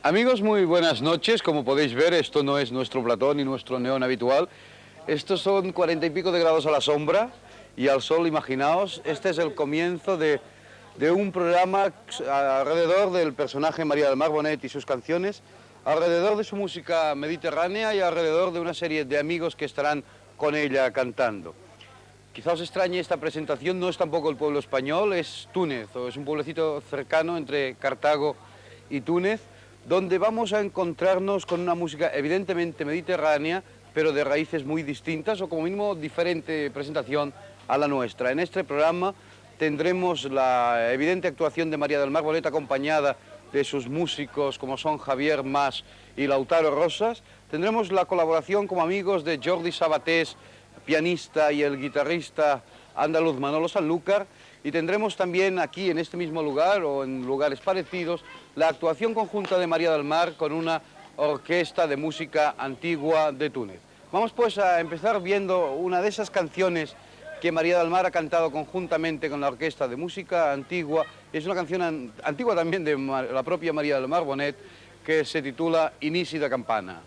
Amigos, muy buenas noches. Como podéis ver, esto no es nuestro platón ni nuestro neón habitual. Estos son 40 y pico de grados a la sombra y al sol, imaginaos. Este es el comienzo de un programa alrededor del personaje María del Mar Bonet y sus canciones, alrededor de su música mediterránea y alrededor de una serie de amigos que estarán con ella cantando. Quizá os extrañe esta presentación, no es tampoco el pueblo español, es Túnez, o es un pueblecito cercano entre Cartago y Túnez, donde vamos a encontrarnos con una música evidentemente mediterránea, pero de raíces muy distintas, o como mínimo diferente presentación a la nuestra. En este programa tendremos la evidente actuación de María del Mar Bonet, acompañada de sus músicos como son Javier Mas y Lautaro Rosas. Tendremos la colaboración como amigos de Jordi Sabatés, pianista, y el guitarrista andaluz Manolo Sanlúcar, y tendremos también aquí en este mismo lugar o en lugares parecidos la actuación conjunta de María del Mar con una orquesta de música antigua de Túnez. Vamos pues a empezar viendo una de esas canciones que María del Mar ha cantado conjuntamente con la orquesta de música antigua. Es una canción antigua también de la propia María del Mar Bonet, que se titula Inici de Campana.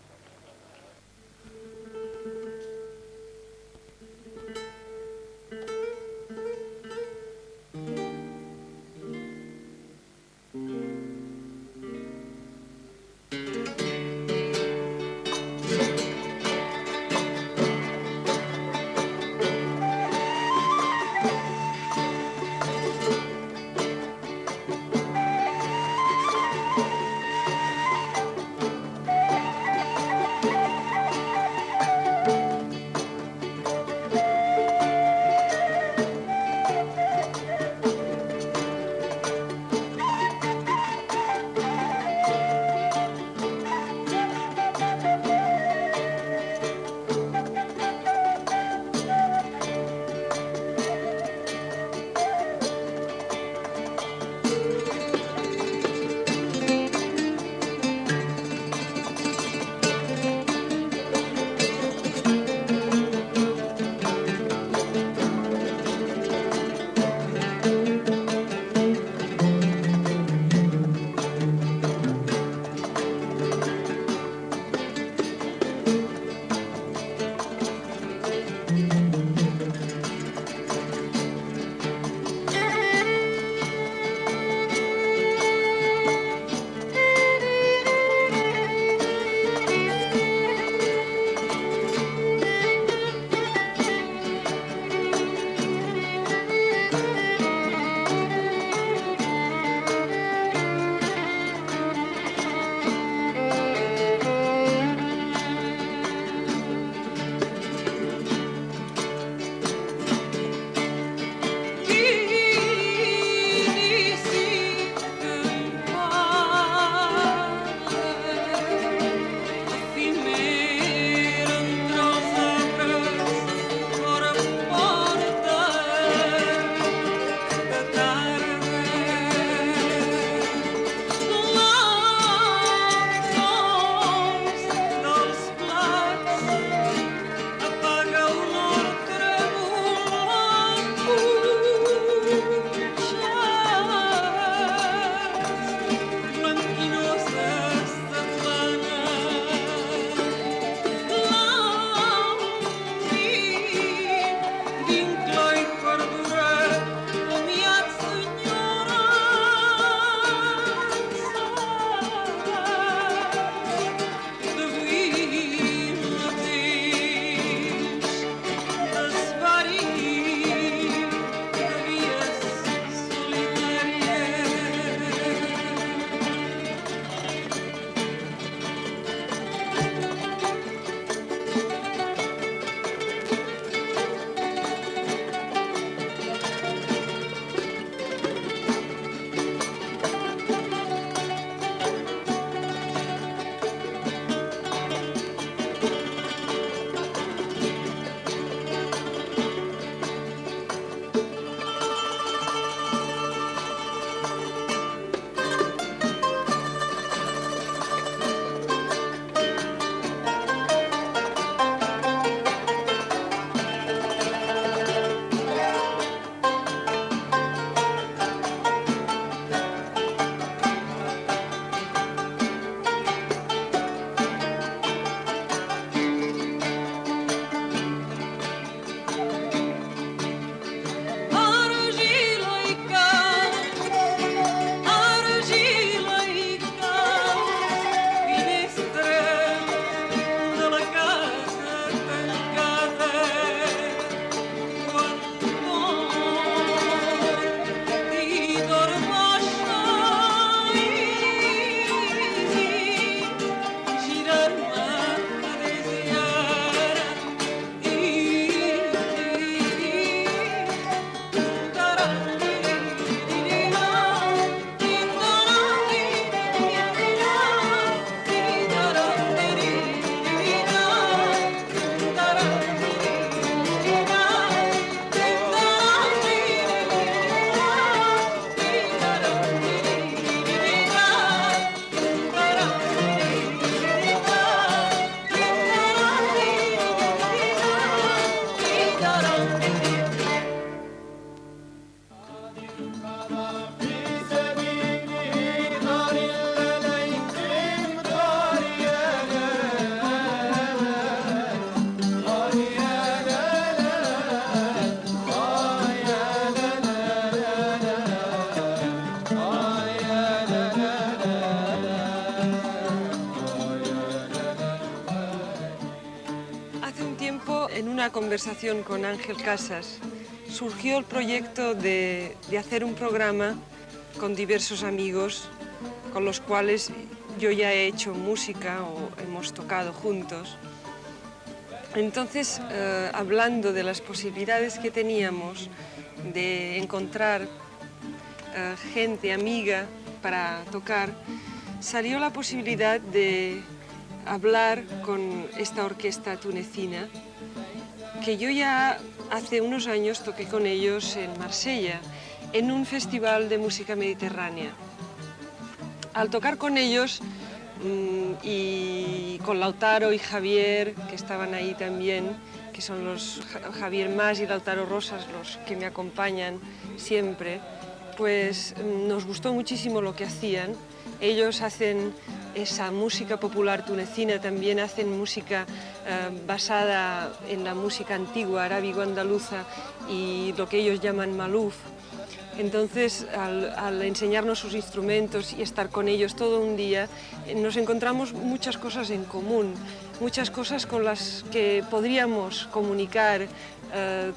En una conversación con Ángel Casas surgió el proyecto de hacer un programa con diversos amigos con los cuales yo ya he hecho música o hemos tocado juntos. Entonces, hablando de las posibilidades que teníamos de encontrar gente amiga para tocar, salió la posibilidad de hablar con esta orquesta tunecina, que yo ya hace unos años toqué con ellos en Marsella, en un festival de música mediterránea. Al tocar con ellos y con Lautaro y Javier, que estaban ahí también, que son los Javier Mas y Lautaro Rosas los que me acompañan siempre, pues nos gustó muchísimo lo que hacían. Ellos hacen esa música popular tunecina, también hacen música basada en la música antigua arábigo-andaluza y lo que ellos llaman maluf. Entonces, al enseñarnos sus instrumentos y estar con ellos todo un día, nos encontramos muchas cosas en común, muchas cosas con las que podríamos comunicar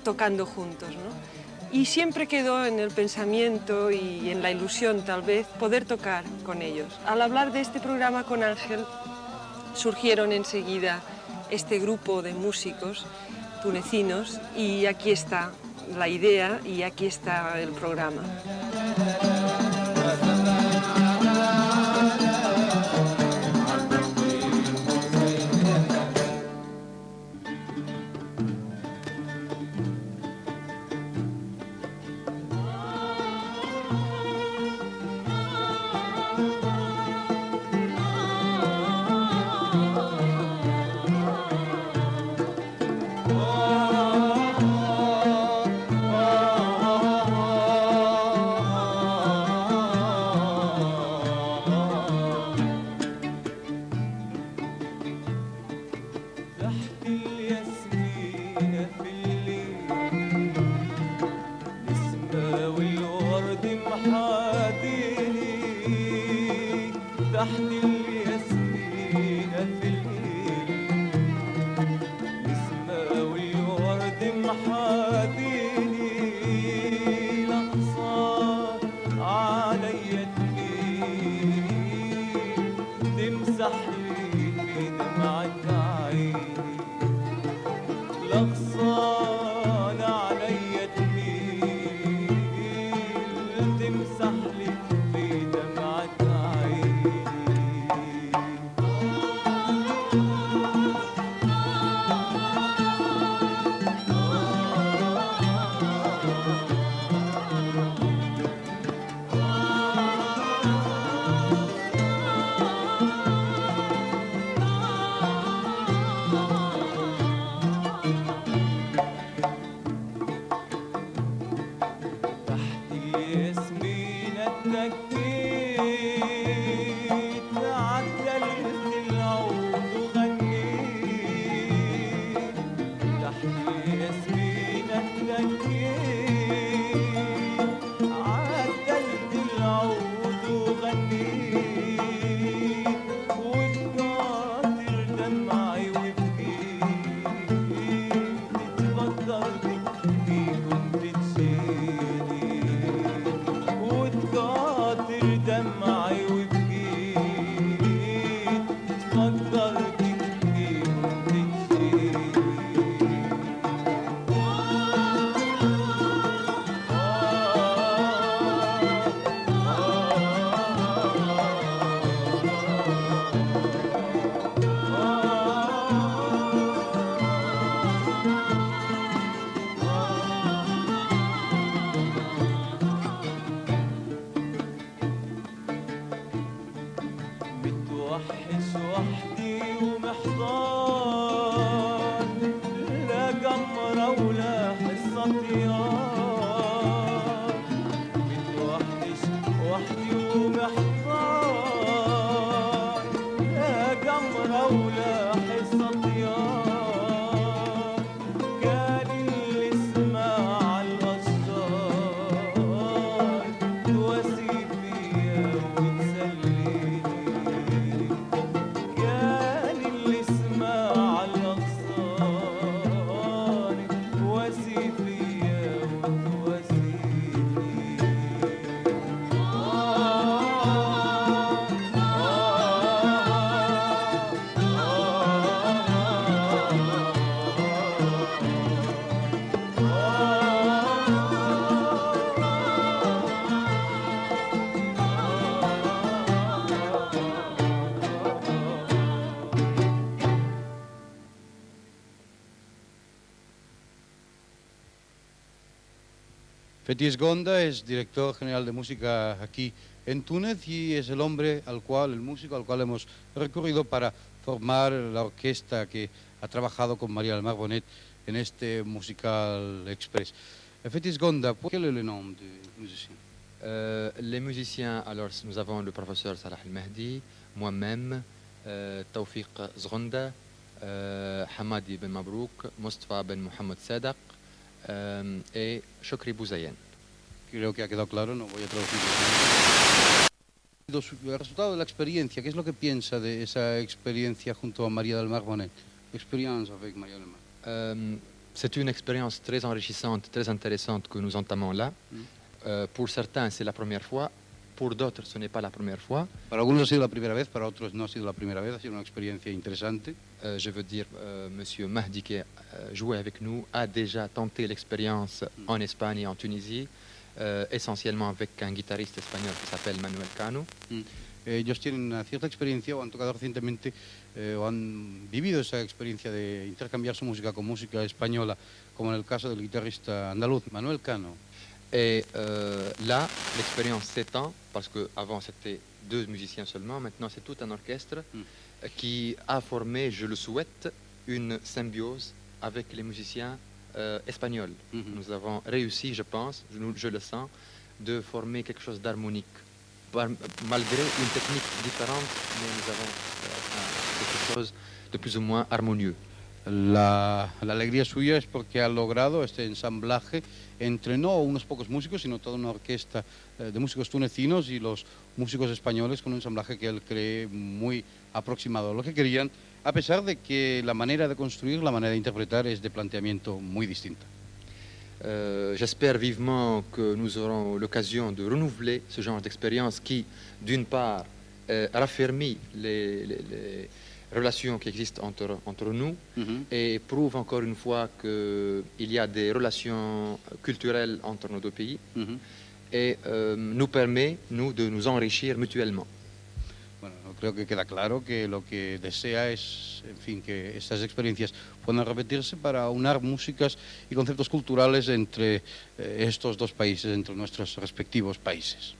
tocando juntos, ¿no? Y siempre quedó en el pensamiento y en la ilusión, tal vez, poder tocar con ellos. Al hablar de este programa con Ángel, surgieron enseguida este grupo de músicos tunecinos y aquí está la idea y aquí está el programa. Fetis Gonda es director general de música aquí en Túnez y es el hombre el músico al cual hemos recurrido para formar la orquesta que ha trabajado con María del Mar Bonet en este Musical Express. Fetis Gonda, quel est le nom du musicien? Les musiciens, alors nous avons le professeur Salah El-Mahdi, moi-même, Tawfiq Zghonda, Hamadi Ben Mabrouk, Mustafa Ben Mohamed Sadaq et Shokri Bouzayen. Creo que ha quedado claro, no voy a traducir. El resultado de la experiencia, ¿qué es lo que piensa de esa experiencia junto a María del Mar Bonet? Expérience avec María del Mar. C'est une expérience très enrichissante, très intéressante que nous entamons là. Pour certains, c'est la première fois. Pour d'autres, ce n'est pas la première fois. Para algunos ha sido la primera vez, para otros no ha sido la primera vez. Ha sido una experiencia interesante. Je veux dire, Monsieur Mahdi qui jouait avec nous a déjà tenté l'expérience en Espagne et en Tunisie, essentiellement avec un guitariste espagnol qui s'appelle Manuel Cano. Ellos tienen una cierta experiencia o han tocado recientemente o han vivido esa experiencia de intercambiar su música con música española, como en el caso del guitarrista andaluz Manuel Cano. Et là, l'expérience s'étend, parce qu'avant c'était 2 musiciens seulement, maintenant c'est tout un orchestre qui a formé, je le souhaite, une symbiose avec les musiciens espagnols. Nous avons réussi, je pense, je le sens, de former quelque chose d'harmonique. Malgré une technique différente, mais nous avons quelque chose de plus ou moins harmonieux. La alegría suya es porque ha logrado este ensamblaje entre no unos pocos músicos, sino toda una orquesta de músicos tunecinos y los músicos españoles con un ensamblaje que él cree muy aproximado a lo que querían, a pesar de que la manera de construir, la manera de interpretar es de planteamiento muy distinta. J'espère vivement que nous aurons l'occasion de renouveler ce genre d'expérience qui, d'une part, raffermit les relations qui existent entre nous et prouve encore une fois qu'il y a des relations culturelles entre nos 2 pays et nous permet, nous, de nous enrichir mutuellement. Bueno, creo que queda claro que lo que desea es, en fin, que estas experiencias puedan repetirse para unar músicas y conceptos culturales entre estos 2 países, entre nuestros respectivos países.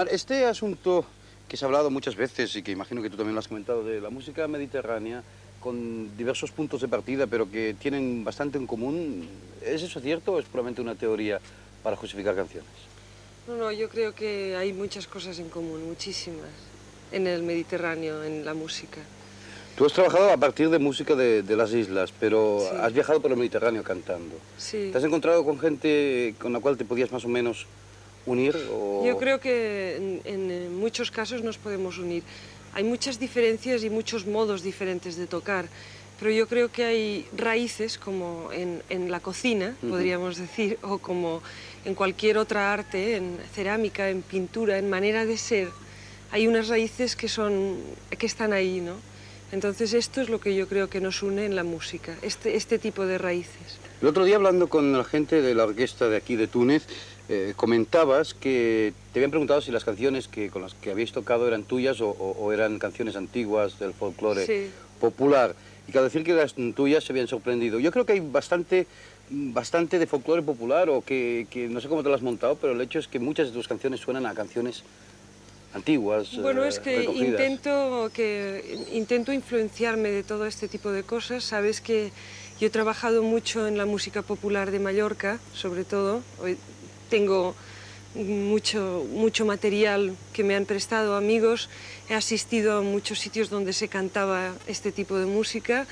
Mar, este asunto que se ha hablado muchas veces y que imagino que tú también lo has comentado, de la música mediterránea, con diversos puntos de partida, pero que tienen bastante en común, ¿es eso cierto o es puramente una teoría para justificar canciones? No, yo creo que hay muchas cosas en común, muchísimas, en el Mediterráneo, en la música. Tú has trabajado a partir de música de las islas, pero Sí. has viajado por el Mediterráneo cantando. Sí. ¿Te has encontrado con gente con la cual te podías más o menos unir? O... Yo creo que en muchos casos nos podemos unir. Hay muchas diferencias y muchos modos diferentes de tocar, pero yo creo que hay raíces, como en la cocina, podríamos decir, o como en cualquier otra arte, en cerámica, en pintura, en manera de ser. Hay unas raíces que están ahí, ¿no? Entonces esto es lo que yo creo que nos une en la música, este tipo de raíces. El otro día, hablando con la gente de la orquesta de aquí de Túnez, comentabas que te habían preguntado si las canciones con las que habéis tocado eran tuyas o eran canciones antiguas del folclore popular. Y que al decir que eran tuyas se habían sorprendido. Yo creo que hay bastante de folclore popular, o que no sé cómo te lo has montado, pero el hecho es que muchas de tus canciones suenan a canciones antiguas. Bueno, es que recogidas. intento influenciarme de todo este tipo de cosas. Sabes que yo he trabajado mucho en la música popular de Mallorca, sobre todo. Hoy tengo mucho material que me han prestado amigos. He asistido a muchos sitios donde se cantaba este tipo de música.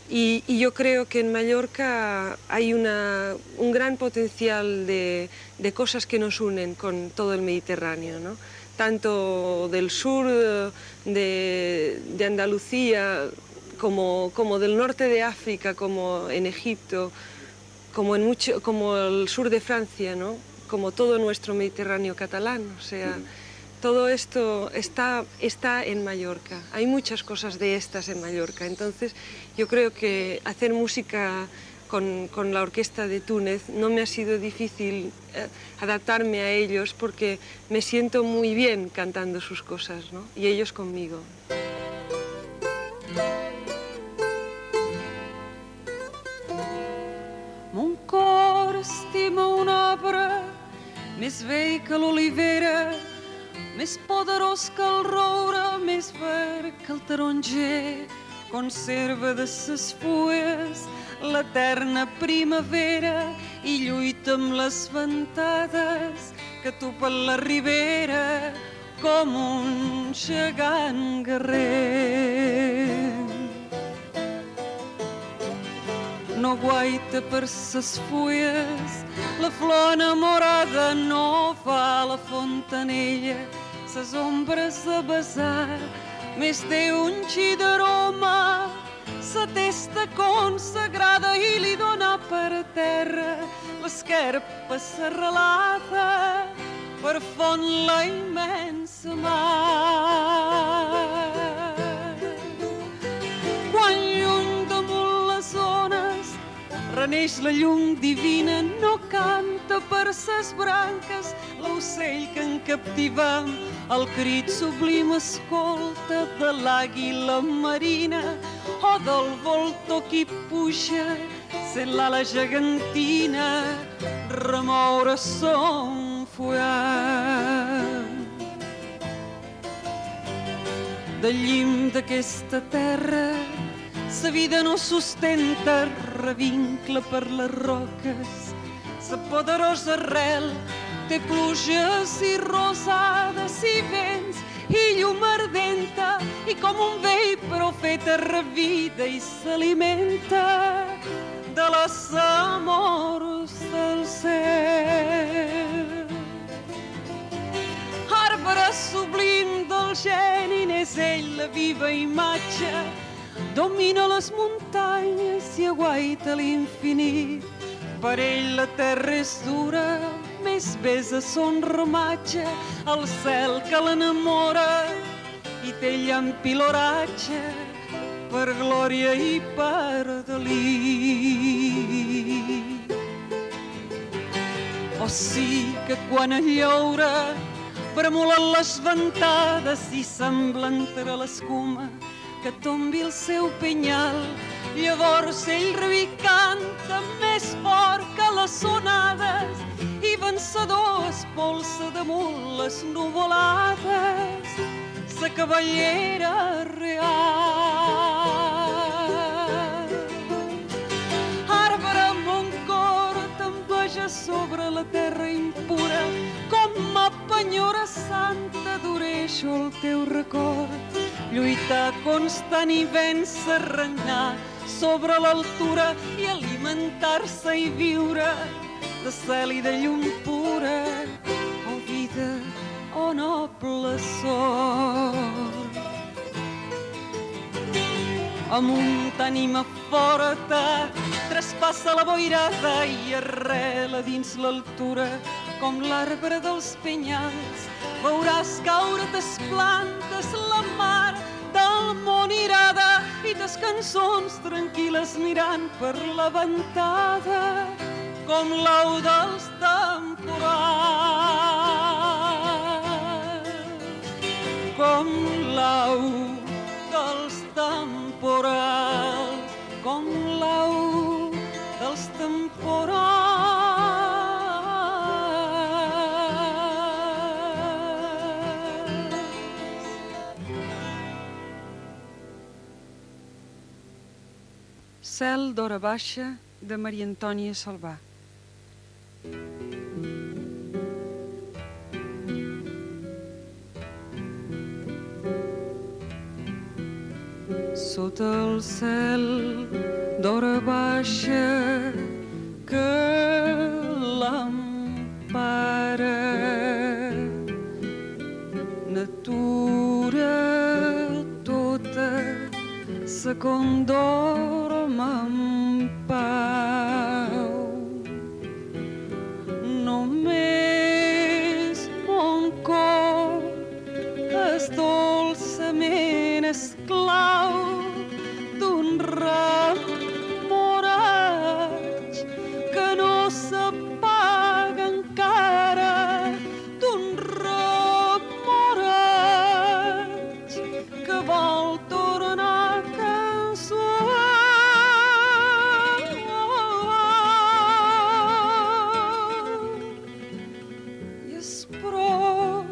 Y yo creo que en Mallorca hay un gran potencial de cosas que nos unen con todo el Mediterráneo, ¿no? Tanto del sur de Andalucía como del norte de África, como en Egipto, como el sur de Francia, ¿no? Como todo nuestro Mediterráneo catalán. O sea, todo esto está en Mallorca. Hay muchas cosas de estas en Mallorca. Entonces, yo creo que hacer música con la orquesta de Túnez no me ha sido difícil adaptarme a ellos, porque me siento muy bien cantando sus cosas, ¿no? Y ellos conmigo. Mon cor estima un arbre més vell que l'olivera, més poderós que el roure, més verd que el taronger. Conserva de ses fulles l'eterna primavera i lluita amb les ventades que tupen la ribera com un gegant guerrer. No guaita per ses fulles, la flor enamorada no fa a la fontanella ses ombres de besar. Més té un xi d'aroma, sa testa consagrada i li dona per terra l'esquerpa serralada per font la immensa mar. Quan lluny damunt les ones reneix la llum divina, no canta per ses branques l'ocell que en captivam, el crit sublim escolta de l'àguila marina o del voltor qui puja sent l'ala gegantina remoure son fullam. Del llim d'aquesta terra sa vida no sustenta, revincla per les roques, sa poderosa arrel té pluges i rosades i vents i llum ardenta, i com un vell profeta revida i s'alimenta de les amors del cel. Arbre sublim del geni, n'és ell la viva imatge, domina les muntanyes i aguaita l'infinit. Per ell la terra és dura, més besa son ramatge, el cel que l'enamora i té llamp i l'oratge per glòria i per delit. O sí que quan el llaura bremolen les ventades i sembla entre l'escuma que tombi el seu penyal, llavors ell revicanta més fort que les onades i vencedor espolsa damunt les nuvolades sa cavallera real. Arbre mon cor t'enveja sobre la terra impura, com a penyora santa dureixo el teu record. Lluitar constant i vèncer, regnar sobre l'altura i alimentar-se i viure de cel i de llum pura. Oh vida, oh noble sort. Amunt ànima forta, traspassa la boirada i arrela dins l'altura com l'arbre dels penyals. Veuràs caure tes plantes, la mar del món irada i tes cançons tranquil·les mirant per la ventada com l'au dels temporals. Com l'au dels temporals, com l'au dels temporals. Cel d'hora baixa, de Maria Antònia Salvà. Sota el cel d'hora baixa que l'empara, natura tota se condorm en pau. Només mon cor és dolçament esclau d'un remoraig que no s'apaga encara, d'un remoraig que vol tornar cançó. I és prop,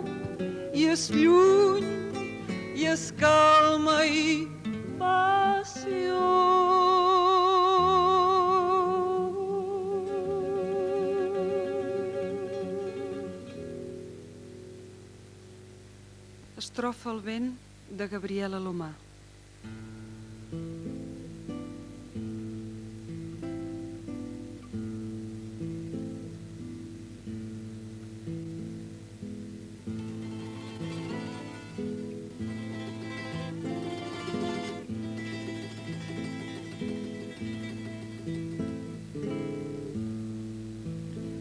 i és lluny, i és calma i passió. Estrofa al vent de Gabriel Alomar.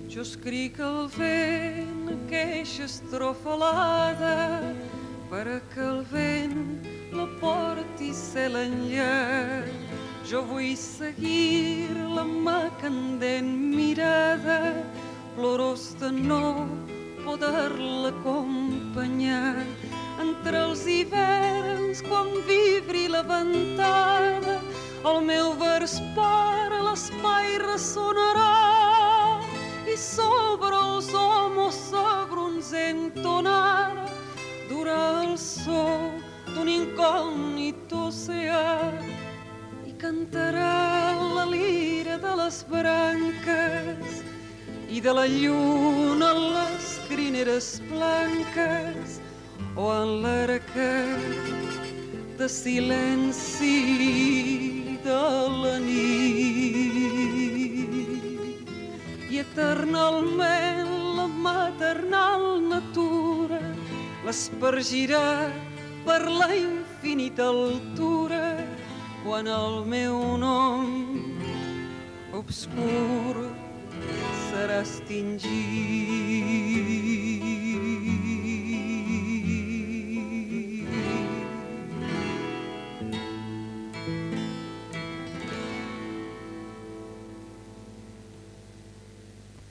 Jo escric al vent aqueixa estrofa alada perquè el vent la porti cel enllà. Jo vull seguir la mà candent mirada, plorós de no poder-la acompanyar. Entre els hiverns, quan vibri la ventada, el meu vers per l'espai ressonarà i sobre els homes sa bronzent tonada durà el so d'un incògnit oceà i cantarà la lira de les branques i de la lluna les crineres blanques o en l'arca de silenci de la nit. I eternalment la maternal natura l'espargirà per la infinita altura quan el meu nom obscur serà extingit.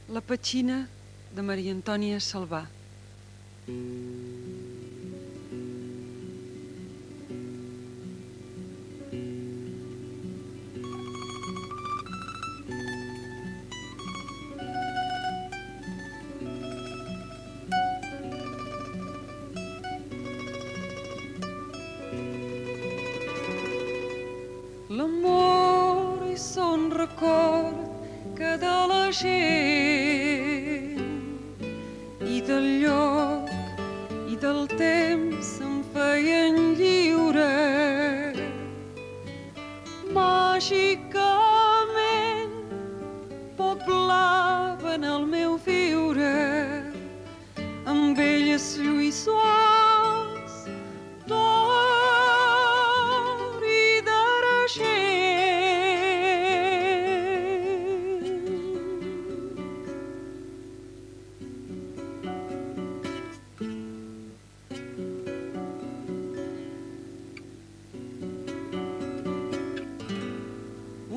La petxina de Maria Antònia Salvà. l'amor i son record que de la gent i del lloc i del temps em feien lliure. Màgicament poblaven el meu viure amb belles lluïssors d'or i d'argent.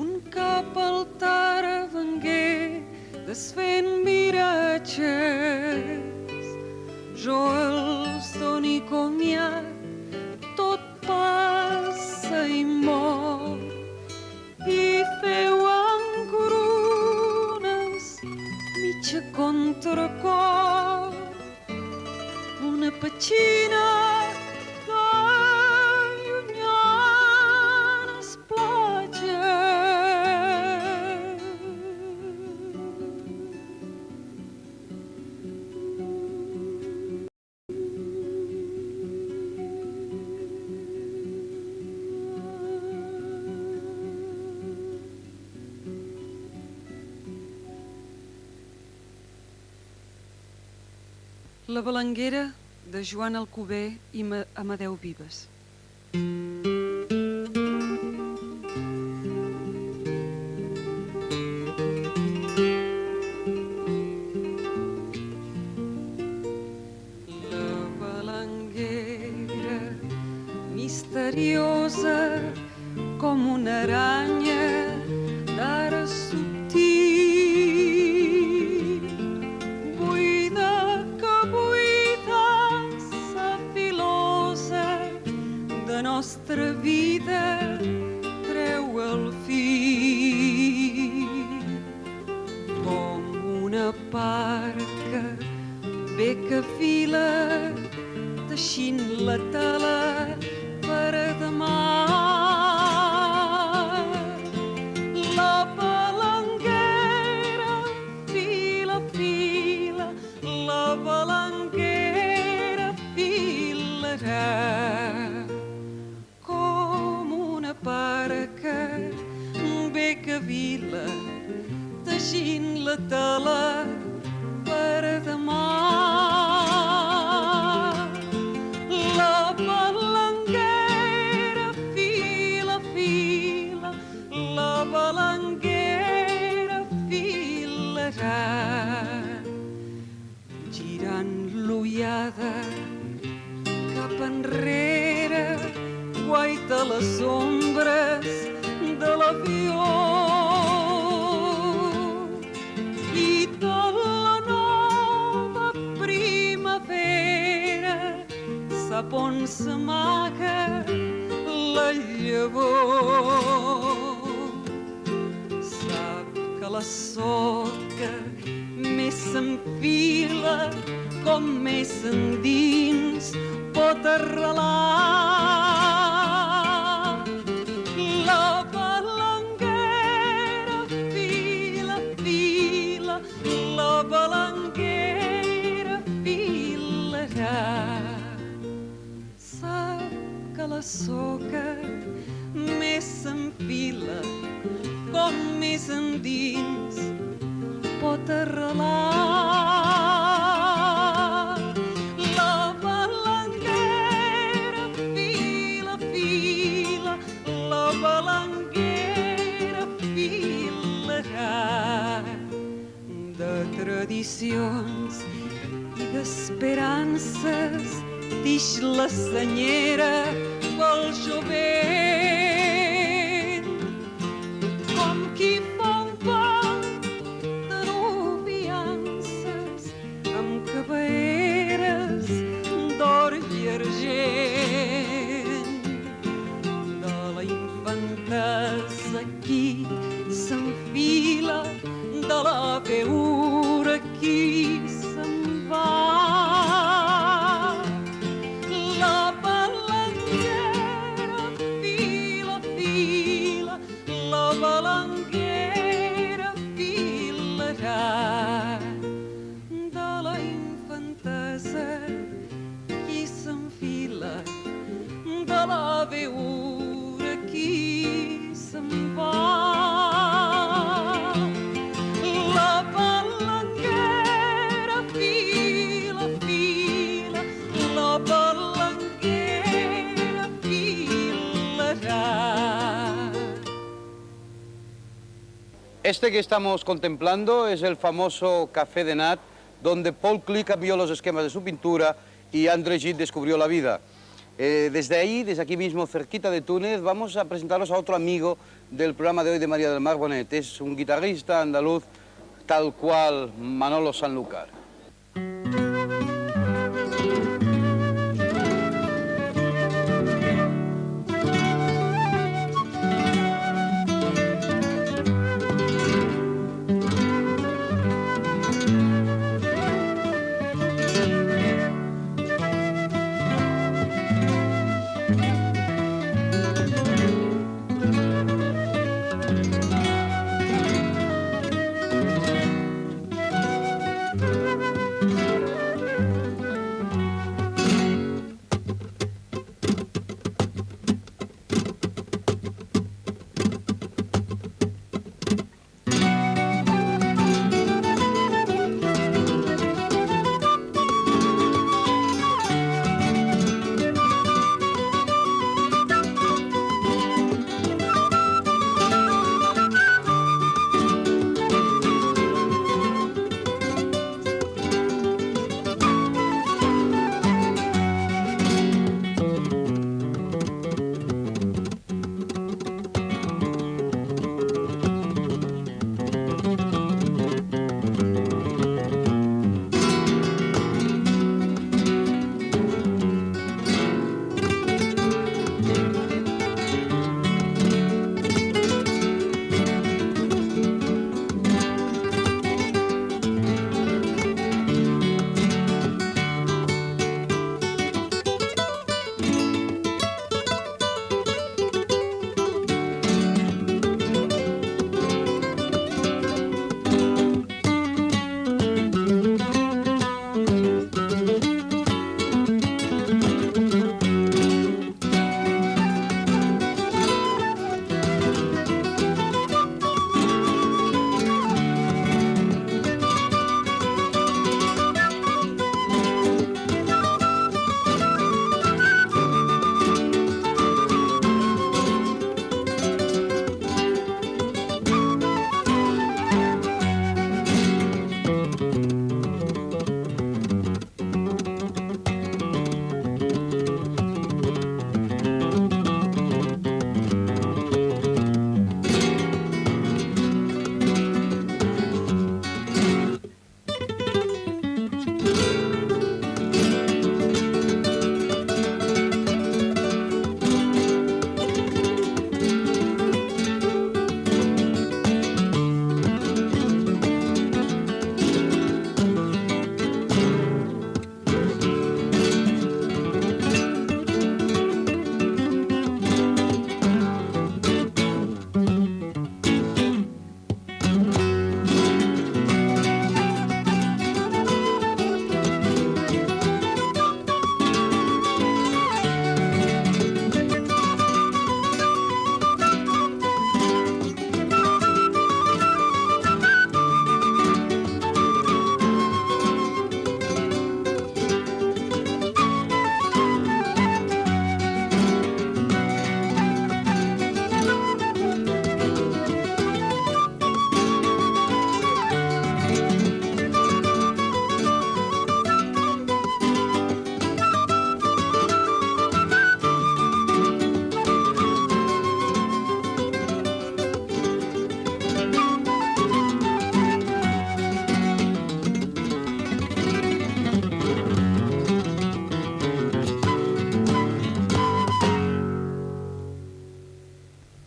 Un cap al Tara vengué desfent miratges, jo els doni comiat, tot passa i mor, i feu amb corones mitja contracor, una petxina de llunyanes platges. La Balanguera, de Joan Alcover i Amadeu Vives. La Balanguera, misteriosa com una aranya d'ara subtil, buida que buida sa filosa de nostra vida treu el fil, com una parca bé que fila teixint la tela per a demà. La balanguera fila, fila, la balanguera filarà com una parca bé que vila teixint la tela per a demà. La balanguera fila, fila, la balanguera filarà, girant l'ullada cap enrere, guaita les ombres de l'avió i de la nova primavera sap on s'amaga la llavor. Sap que la soca més s'enfila com més endins pot arrelar. La balanguera fila, fila, la balanguera filarà. Sap que la soca més s'enfila com més endins pot arrelar. La balanguera fila, fila, la balanguera filarà. De tradicions i d'esperances dix la senyera pel jovent, com qui fa un pont de nuviances amb caberes d'or i argent. De la infantesa aquí s'enfila, de la veure aquí se'n va. La balanguera fila, fila, veure qui se'n va. La balanguera fila, fila, la balanguera filarà. Este que estamos contemplando es el famoso Café de Nat, donde Paul Klee cambió los esquemas de su pintura y André Gide descubrió la vida. Desde ahí, desde aquí mismo, cerquita de Túnez, vamos a presentaros a otro amigo del programa de hoy de María del Mar Bonet. Es un guitarrista andaluz, tal cual Manolo Sanlúcar.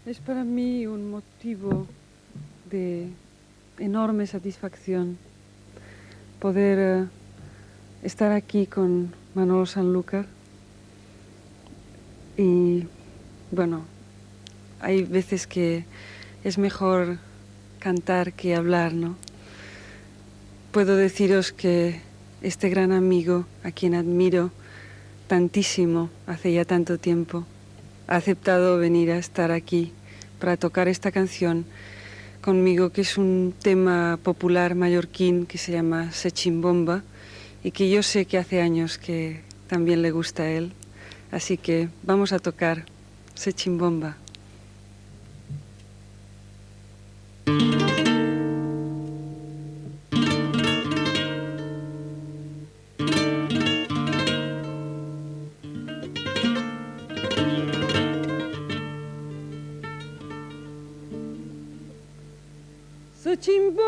Es para mí un motivo de enorme satisfacción poder estar aquí con Manolo Sanlúcar. Y bueno, hay veces que es mejor cantar que hablar, ¿no? Puedo deciros que este gran amigo, a quien admiro tantísimo hace ya tanto tiempo, ha aceptado venir a estar aquí para tocar esta canción conmigo, que es un tema popular mallorquín que se llama Se Chimbomba y que yo sé que hace años que también le gusta a él. Así que vamos a tocar Se Chimbomba. Se chimbomba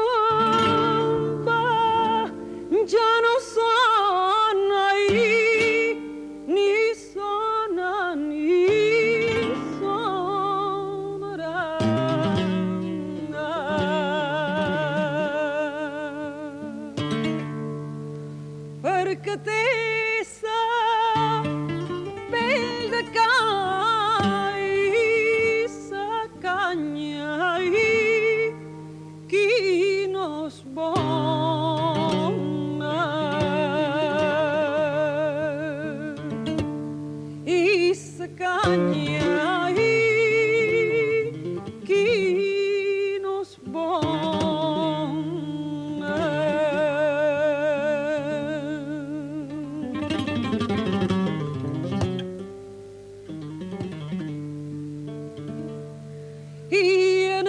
ya no suena ahí, ni suena ni sonará. Perquè té sa pell de call i sa canya qui no és bona i sa canya qui no és bona i en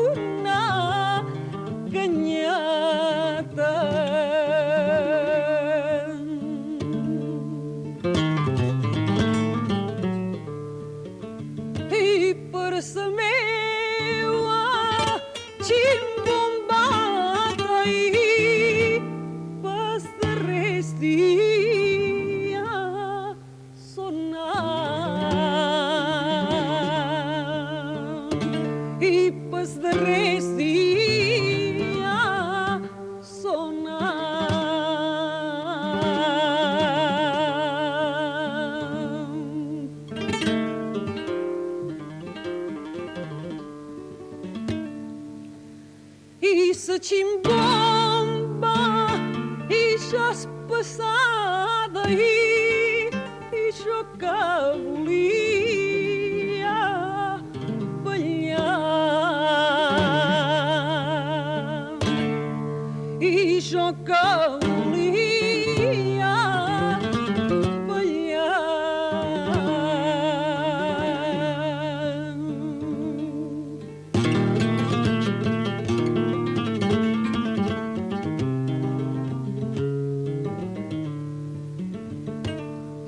una canyata i per sa meua chimbombata i pas darrers dia i pas darrers dia sonar. I sa chimbomba i ja és passada i jo que volia i jo que volia ballar.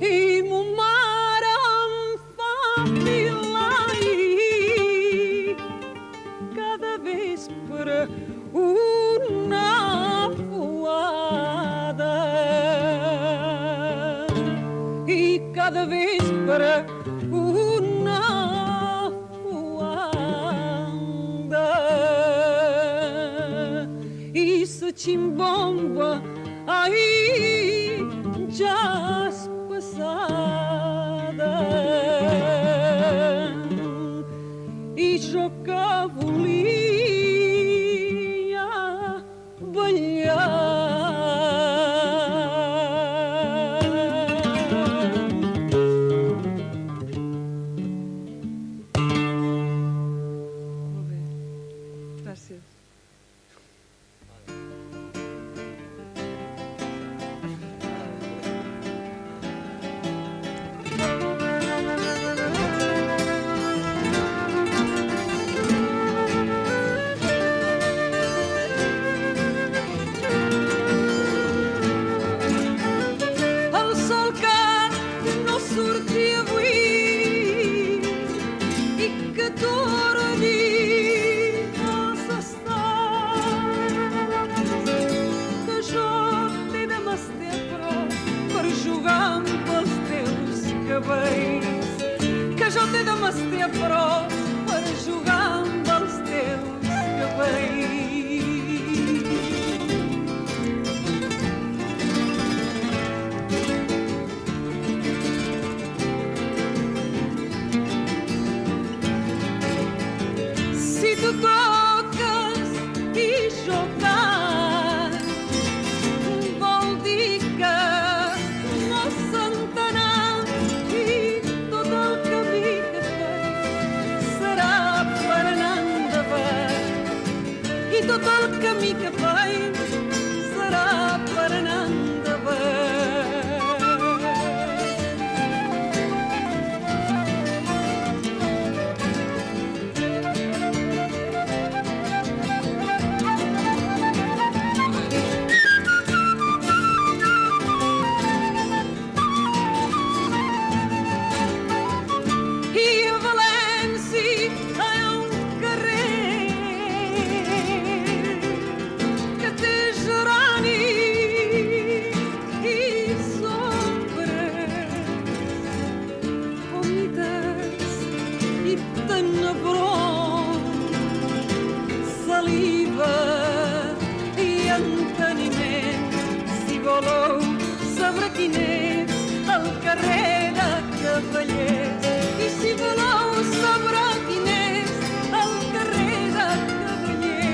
I mon mare em fa filar cada vespre una fuada i cada vespre una fuada i sa chimbomba ai ja és passada i jo que volia ballar. Molt bé, gràcies. El sol que no surti avui i que torni a s'estar, que jo t'he de m'estar a prop per jugar amb els teus cabells, que jo t'he de m'estar a prop per jugar amb els teus cabells. tot el camí que faig serà per anar endavant. I a València hi ha un carrer que té gerani i sombres, humides i tenebrós, saliva i enteniment. Si voleu saber quin és el carrer de Cavallers, i si voleu saber quin és el carrer de Cavallers.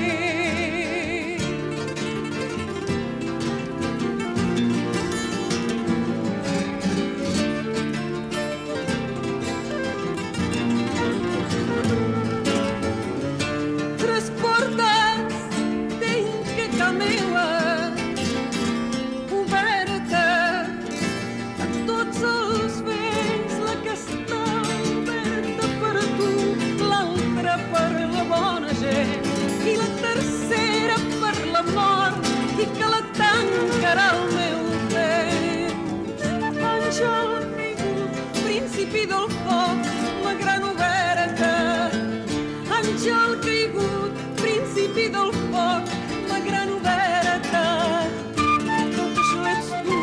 Tres portes tinc que camela oberta a tots els vents, la que està oberta per a tu, l'altra per la bona gent i la tercera per la mort, i que la tancarà el meu temps. Àngel caigut, principi del foc, la gran oberta. Àngel caigut, principi del foc, la gran oberta. Tot això ets tu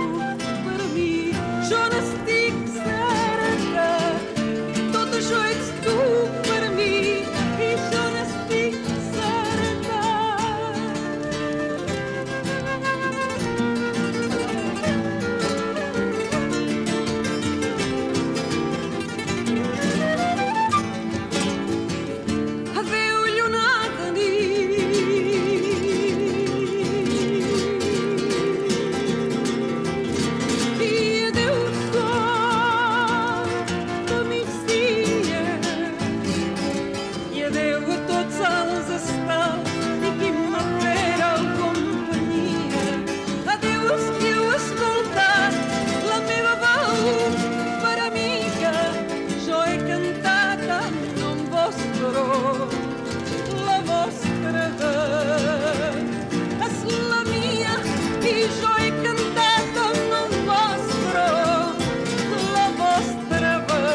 per a mi, jo n'estic certa. Tot això ets tu per a mi i jo n'estic certa. Adéu, lluna de nit, i adéu, sol de migdia, i adéu a tots els estels i qui m'espera companyia. Adéu als qui heu escoltat la meva veu per amiga. Jo he cantat en nom vostre la vostra veu. És la mia i jo he cantat en nom vostre la vostra veu.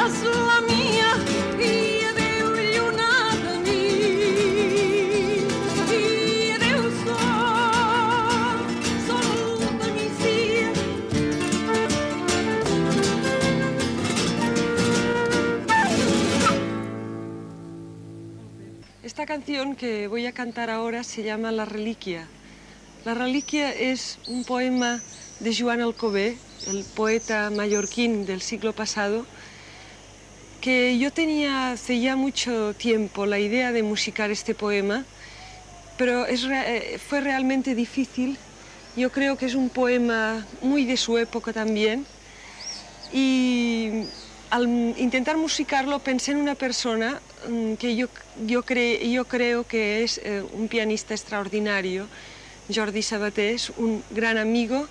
És la mia i adéu, lluna de nit, i adéu, sol de migdia. Esta canción que voy a cantar ahora se llama La Reliquia. La Reliquia es un poema de Joan Alcover, el poeta mallorquín del siglo pasado, que yo tenía hace ya mucho tiempo la idea de musicar este poema, pero fue realmente difícil. Yo creo que es un poema muy de su época también, y al intentar musicarlo pensé en una persona que yo creo que es un pianista extraordinario, Jordi Sabater, es un gran amigo.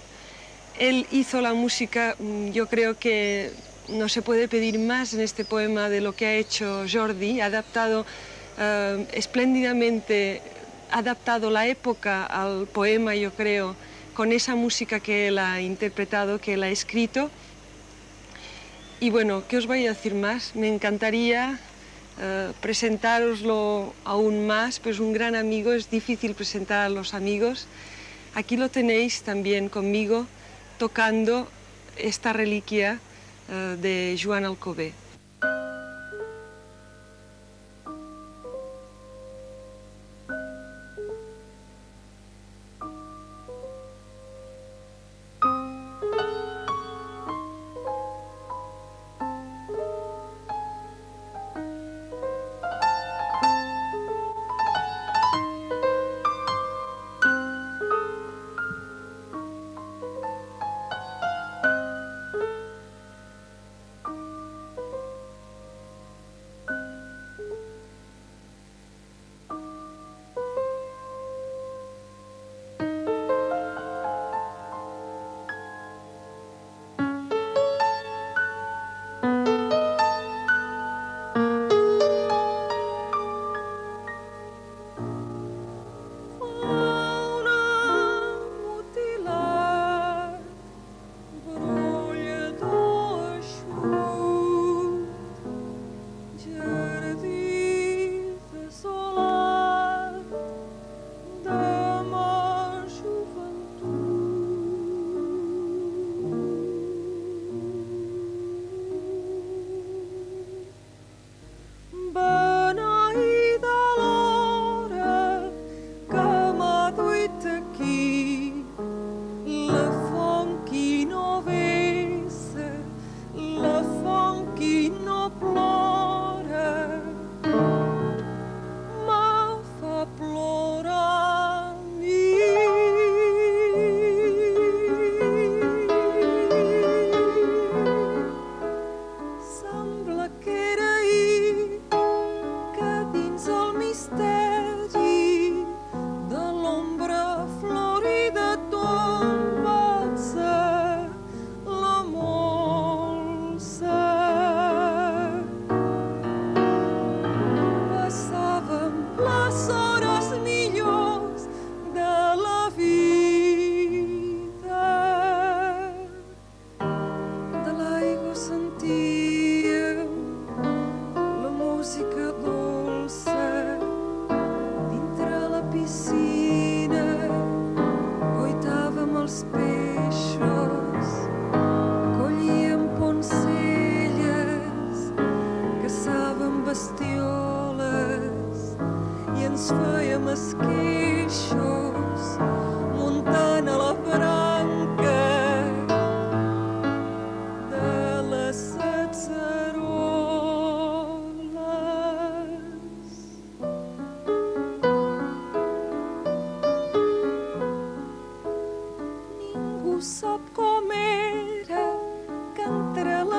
Él hizo la música, yo creo que no se puede pedir más en este poema de lo que ha hecho Jordi. Ha adaptado espléndidamente, ha adaptado la época al poema, yo creo, con esa música que él ha interpretado, que él ha escrito. Y bueno, ¿qué os voy a decir más? Me encantaría presentároslo aún más, pues un gran amigo, es difícil presentar a los amigos. Aquí lo tenéis también conmigo, tocando esta reliquia de Joan Alcover.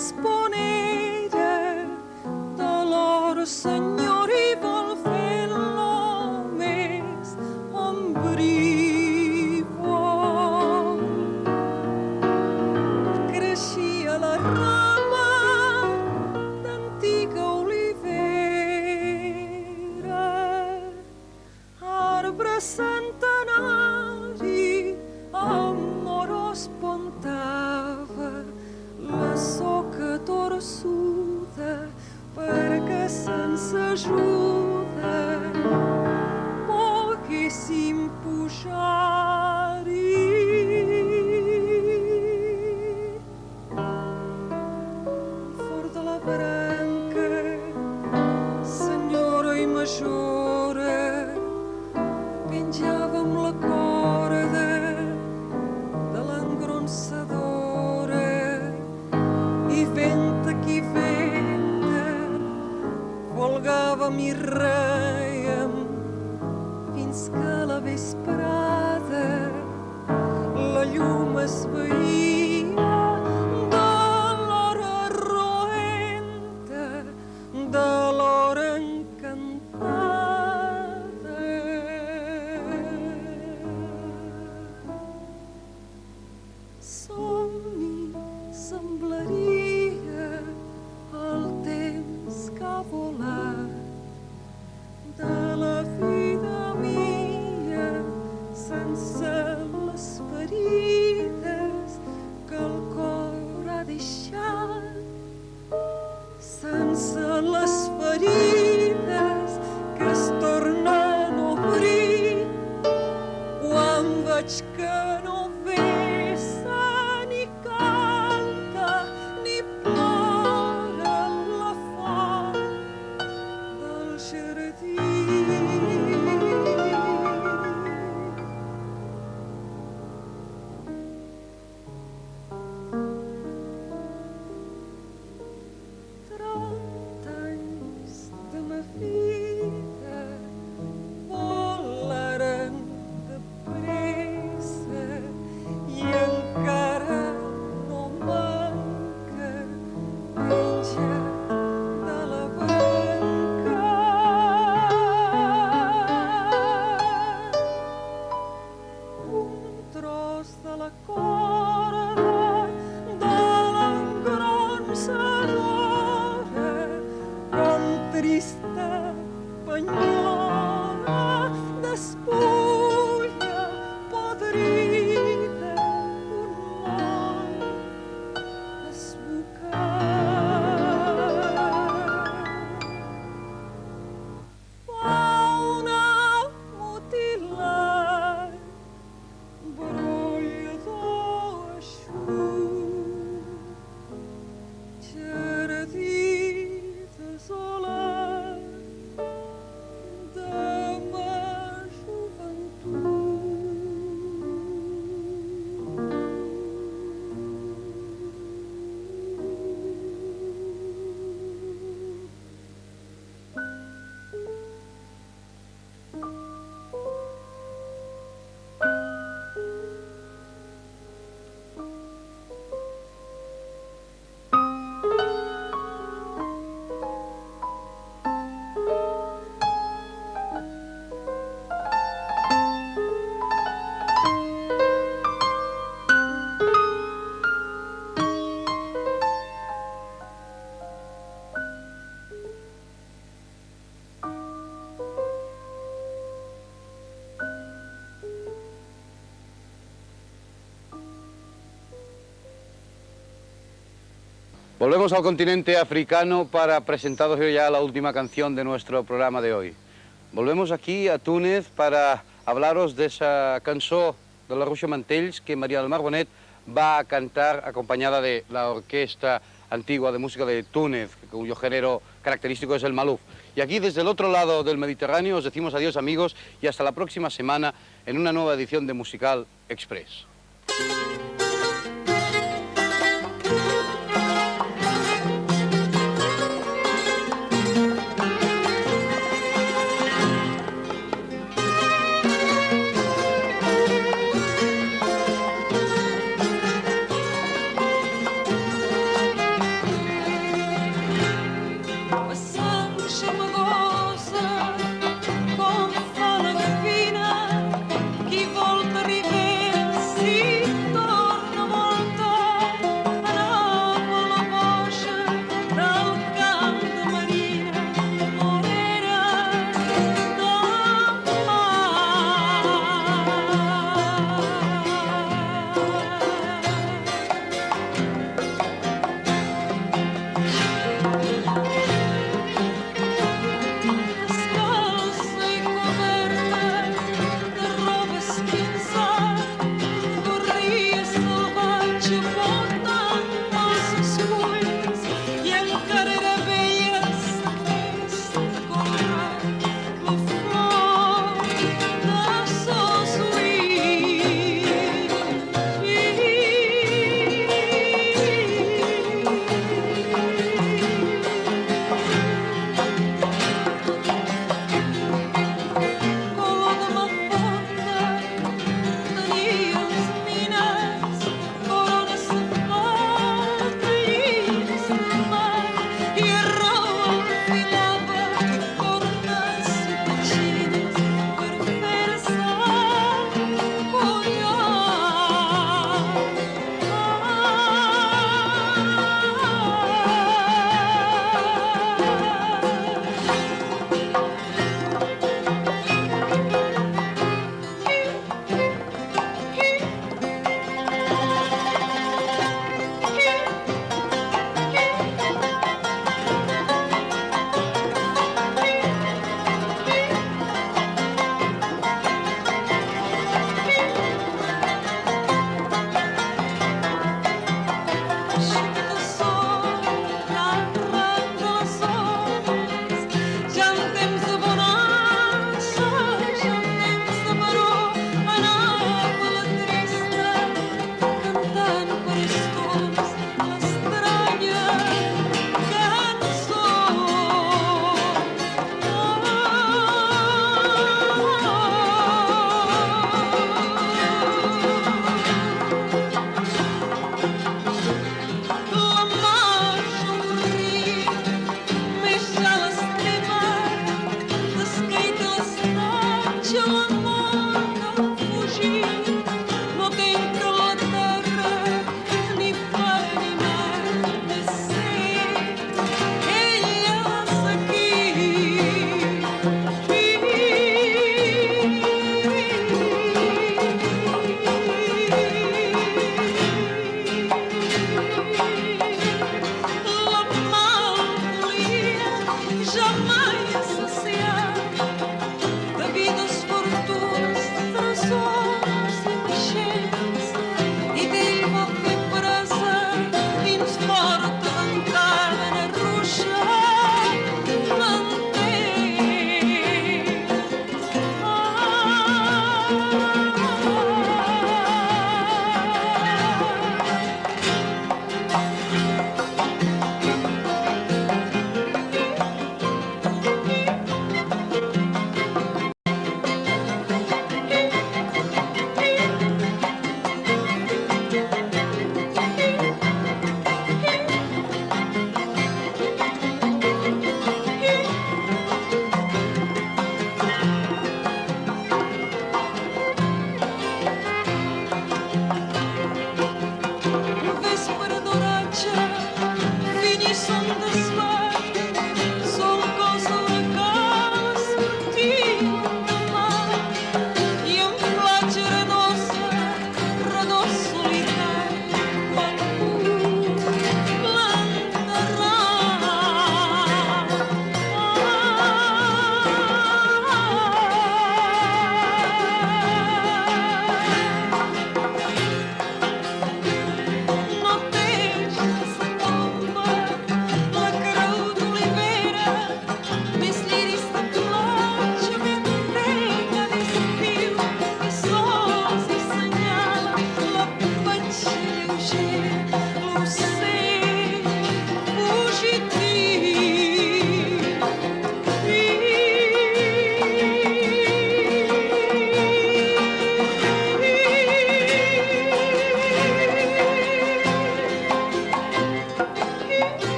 Esponera de l'hora, Senyor, i vol fer-lo més ombrívol. Creixia la rama d'antiga olivera, arbre centenari amorós pontava la soca torçuda perquè sense ajuda poguéssim pujar-hi. Fort de la branca, senyora i majora, penjàvem la corda de l'engronsadora i vent aquí venta volgàvem i rèiem fins que a la vesprada la llum es veia de l'hora roenta, de l'hora encantada. Somni semblaria el temps que ha volat de la vida mia sense les ferides que el cor ha deixat, sense les ferides que es tornen a obrir quan veig que no vessa ni canta ni plora la font del jardí. Anys de ma vida volaren de pressa i encara no manca penjat de la branca un tros de la corda de l'engronsadora, com trista penyora despulla podrida d'un món desbocat. Fauna mutilat, brollador eixut, jardí desolat de ma joventut. Volvemos al continente africano para presentaros ya la última canción de nuestro programa de hoy. Volvemos aquí a Túnez para hablaros de esa cançó de la Ruixa Mantells que María del Mar Bonet va a cantar acompañada de la orquesta antigua de música de Túnez, cuyo género característico es el maluf. Y aquí desde el otro lado del Mediterráneo os decimos adiós amigos y hasta la próxima semana en una nueva edición de Musical Express.